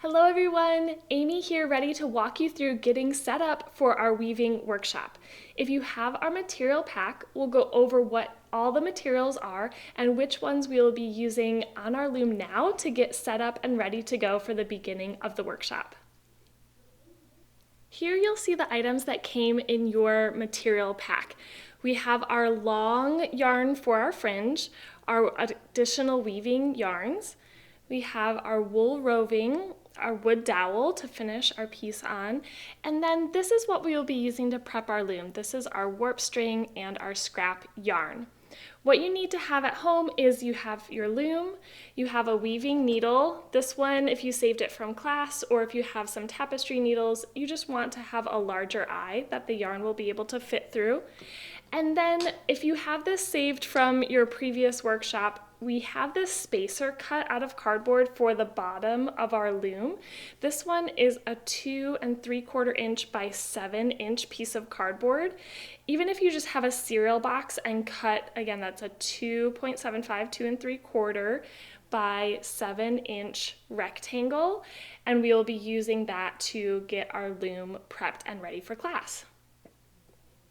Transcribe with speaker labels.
Speaker 1: Hello everyone, Amy here, ready to walk you through getting set up for our weaving workshop. If you have our material pack, we'll go over what all the materials are and which ones we will be using on our loom now to get set up and ready to go for the beginning of the workshop. Here you'll see the items that came in your material pack. We have our long yarn for our fringe, our additional weaving yarns. We have our wool roving, our wood dowel to finish our piece on, and then this is what we will be using to prep our loom. This is our warp string and our scrap yarn. What you need to have at home is you have your loom, you have a weaving needle. This one, if you saved it from class, or if you have some tapestry needles, you just want to have a larger eye that the yarn will be able to fit through. And then if you have this saved from your previous workshop, we have this spacer cut out of cardboard for the bottom of our loom. This one is a 2 3/4 inch by 7 inch piece of cardboard. Even if you just have a cereal box and cut, again, that's a 2.75, 2 3/4 by 7 inch rectangle, and we will be using that to get our loom prepped and ready for class.